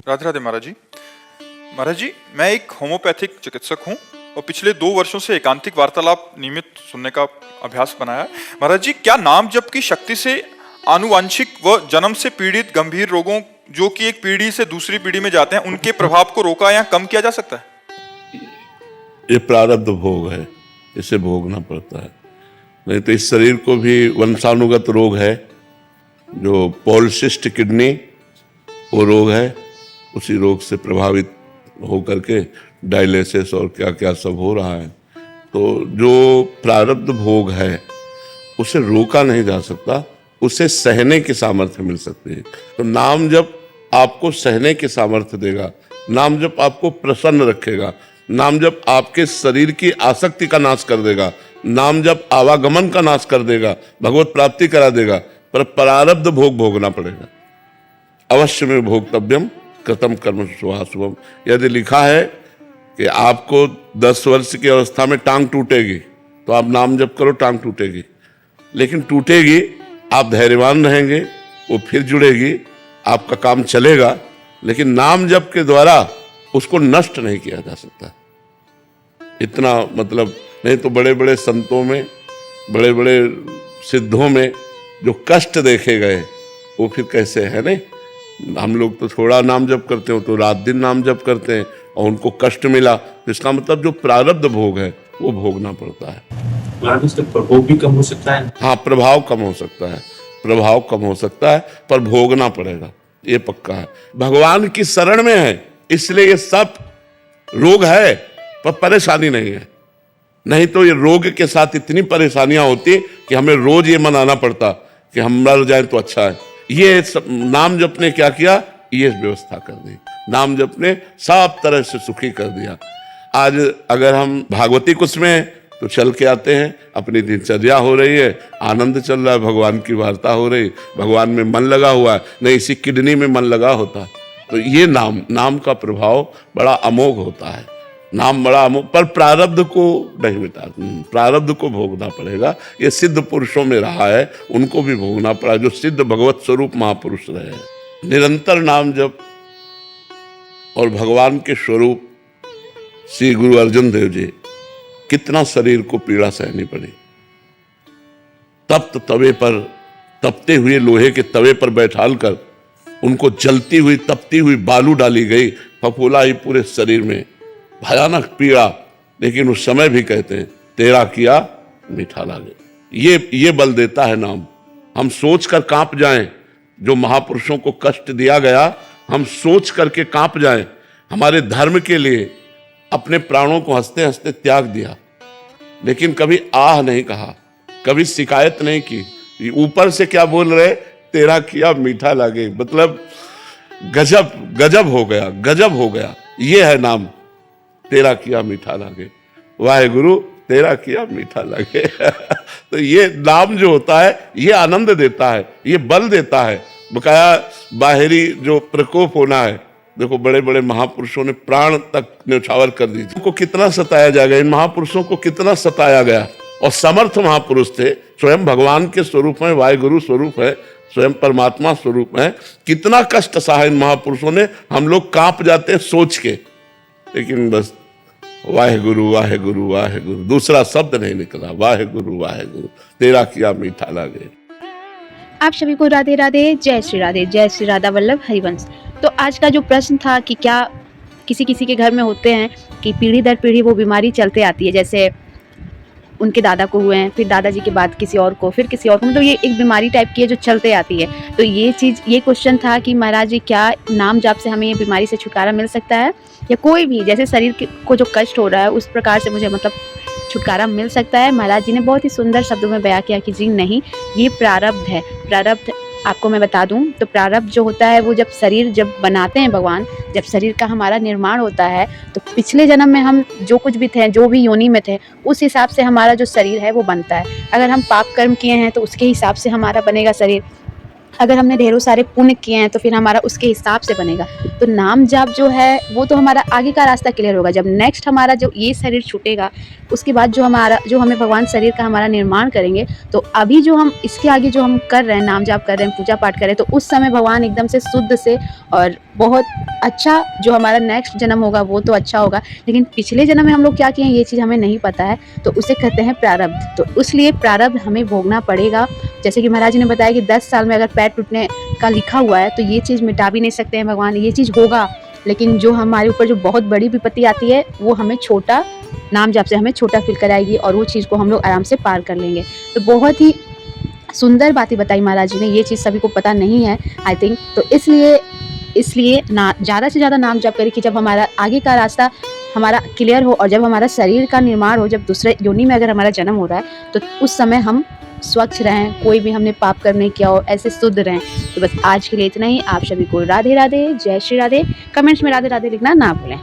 राधे राधे महाराज जी। महाराज जी, मैं एक होम्योपैथिक चिकित्सक हूँ और पिछले 2 वर्षों से एकांतिक वार्तालाप नियमित सुनने का अभ्यास बनाया है। महाराज जी, क्या नाम जप की शक्ति से आनुवंशिक व जन्म से पीड़ित गंभीर रोगों जो कि एक पीढ़ी से दूसरी पीढ़ी में जाते हैं, उनके प्रभाव को रोका या कम किया जा सकता है? ये प्रारब्ध भोग है, इसे भोगना पड़ता है। नहीं तो इस शरीर को भी वंशानुगत रोग है, जो पॉलिसिस्ट किडनी वो रोग है, उसी रोग से प्रभावित हो करके डायलिसिस और क्या क्या सब हो रहा है। तो जो प्रारब्ध भोग है उसे रोका नहीं जा सकता, उसे सहने की सामर्थ्य मिल सकती है। तो नाम जप आपको सहने की सामर्थ्य देगा, नाम जप आपको प्रसन्न रखेगा, नाम जप आपके शरीर की आसक्ति का नाश कर देगा, नाम जप आवागमन का नाश कर देगा, भगवत प्राप्ति करा देगा। पर प्रारब्ध भोग भोगना पड़ेगा। अवश्य में भोक्तव्यम कृतम कर्म शुभाशुभम। यदि लिखा है कि आपको 10 वर्ष की अवस्था में टांग टूटेगी तो आप नाम जप करो, टांग टूटेगी, लेकिन टूटेगी, आप धैर्यवान रहेंगे, वो फिर जुड़ेगी, आपका काम चलेगा। लेकिन नाम जप के द्वारा उसको नष्ट नहीं किया जा सकता। इतना मतलब, नहीं तो बड़े बड़े संतों में, बड़े बड़े सिद्धों में जो कष्ट देखे गए वो फिर कैसे है। नहीं, हम लोग तो थोड़ा नाम जप करते हो तो रात दिन नाम जप करते हैं और उनको कष्ट मिला, तो इसका मतलब जो प्रारब्ध भोग है वो भोगना पड़ता है। इसका प्रभाव भी कम हो सकता है। हाँ, प्रभाव कम हो सकता है, प्रभाव कम हो सकता है, पर भोगना पड़ेगा, ये पक्का है। भगवान की शरण में है इसलिए ये सब रोग है, पर परेशानी नहीं है। नहीं तो ये रोग के साथ इतनी परेशानियां होती कि हमें रोज ये मनाना पड़ता कि हम मर जाए तो अच्छा है। ये नाम जप ने क्या किया, ये व्यवस्था कर दी। नाम जप ने सब तरह से सुखी कर दिया। आज अगर हम भागवती कुछ में तो चल के आते हैं, अपनी दिनचर्या हो रही है, आनंद चल रहा है, भगवान की वार्ता हो रही, भगवान में मन लगा हुआ है, नहीं इसी किडनी में मन लगा होता। तो ये नाम का प्रभाव बड़ा अमोघ होता है, नाम बड़ा अमोघ। पर प्रारब्ध को नहीं मिटा, प्रारब्ध को भोगना पड़ेगा। ये सिद्ध पुरुषों में रहा है, उनको भी भोगना पड़ा, जो सिद्ध भगवत स्वरूप महापुरुष रहे हैं। निरंतर नाम जप और भगवान के स्वरूप श्री गुरु अर्जुन देव जी, कितना शरीर को पीड़ा सहनी पड़ी। तप्त तवे पर, तपते हुए लोहे के तवे पर बैठाल कर उनको जलती हुई तपती हुई बालू डाली गई, फफूला ही पूरे शरीर में, भयानक पीड़ा। लेकिन उस समय भी कहते हैं तेरा किया मीठा लागे। ये बल देता है नाम। हम सोच कर कांप जाएं, जो महापुरुषों को कष्ट दिया गया, हम सोच करके कांप जाएं। हमारे धर्म के लिए अपने प्राणों को हंसते हंसते त्याग दिया, लेकिन कभी आह नहीं कहा, कभी शिकायत नहीं की। ऊपर से क्या बोल रहे, तेरा किया मीठा लागे। मतलब गजब गजब हो गया, गजब हो गया। ये है नाम, तेरा किया मीठा लागे। वाहे गुरु तेरा किया मीठा लागे। तो ये नाम जो होता है ये आनंद देता है, ये बल देता है। बकाया बाहरी जो प्रकोप होना है, देखो बड़े बड़े महापुरुषों ने प्राण तक न्यौछावर कर दी। उनको कितना सताया जाएगा, इन महापुरुषों को कितना सताया गया। और समर्थ महापुरुष थे, स्वयं भगवान के स्वरूप में, वायुगुरु स्वरूप है, स्वयं परमात्मा स्वरूप है। कितना कष्ट सहा इन महापुरुषों ने। हम लोग कांप जाते हैं सोच के, लेकिन बस वाहेगुरु वाहेगुरु वाहेगुरु, दूसरा शब्द नहीं निकला। वाहेगुरु वाहेगुरु तेरा किया मीठा लागे। आप सभी को राधे राधे, जय श्री राधे, जय श्री राधा वल्लभ हरिवंश। तो आज का जो प्रश्न था कि क्या किसी किसी के घर में होते हैं कि पीढ़ी दर पीढ़ी वो बीमारी चलते आती है, जैसे उनके दादा को हुए हैं, फिर दादाजी के बाद किसी और को, फिर किसी और को, मतलब ये एक बीमारी टाइप की है जो चलते आती है। तो ये क्वेश्चन था कि महाराज जी, क्या नाम जाप से हमें ये बीमारी से छुटकारा मिल सकता है, या कोई भी जैसे शरीर को जो कष्ट हो रहा है उस प्रकार से मुझे मतलब छुटकारा मिल सकता है? महाराज जी ने बहुत ही सुंदर शब्दों में बयां किया कि जी नहीं, ये प्रारब्ध है। प्रारब्ध आपको मैं बता दूं तो प्रारब्ध जो होता है वो जब शरीर जब बनाते हैं भगवान, जब शरीर का हमारा निर्माण होता है, तो पिछले जन्म में हम जो कुछ भी थे, जो भी योनि में थे, उस हिसाब से हमारा जो शरीर है वो बनता है। अगर हम पाप कर्म किए हैं तो उसके हिसाब से हमारा बनेगा शरीर। अगर हमने ढेरों सारे पुण्य किए हैं तो फिर हमारा उसके हिसाब से बनेगा। तो नाम जाप जो है वो तो हमारा आगे का रास्ता क्लियर होगा। जब नेक्स्ट हमारा जो ये शरीर छूटेगा उसके बाद जो हमें भगवान शरीर का हमारा निर्माण करेंगे, तो अभी जो हम इसके आगे जो हम कर रहे हैं, नाम जाप कर रहे हैं, पूजा पाठ कर रहे हैं, तो उस समय भगवान एकदम से शुद्ध से और बहुत अच्छा जो हमारा नेक्स्ट जन्म होगा वो तो अच्छा होगा। लेकिन पिछले जन्म में हम लोग क्या किए हैं ये चीज़ हमें नहीं पता है, तो उसे कहते हैं प्रारब्ध। तो इसलिए प्रारब्ध हमें भोगना पड़ेगा। जैसे कि महाराज जी ने बताया कि 10 साल में अगर पैर टूटने का लिखा हुआ है तो ये चीज़ मिटा भी नहीं सकते हैं भगवान, ये चीज़ होगा। लेकिन जो हमारे ऊपर जो बहुत बड़ी विपत्ति आती है वो हमें छोटा नाम जाप से हमें छोटा फील कराएगी और वो चीज़ को हम लोग आराम से पार कर लेंगे। तो बहुत ही सुंदर बातें बताई महाराज जी ने, ये चीज़ सभी को पता नहीं है आई थिंक। तो इसलिए ना ज़्यादा से ज़्यादा नाम जाप करें कि जब हमारा आगे का रास्ता हमारा क्लियर हो और जब हमारा शरीर का निर्माण हो, जब दूसरे योनि में अगर हमारा जन्म हो रहा है तो उस समय हम स्वच्छ रहें, कोई भी हमने पाप कर्म नहीं किया हो, ऐसे शुद्ध रहें। तो बस आज के लिए इतना ही। आप सभी को राधे राधे, जय श्री राधे। कमेंट्स में राधे राधे लिखना ना भूलें।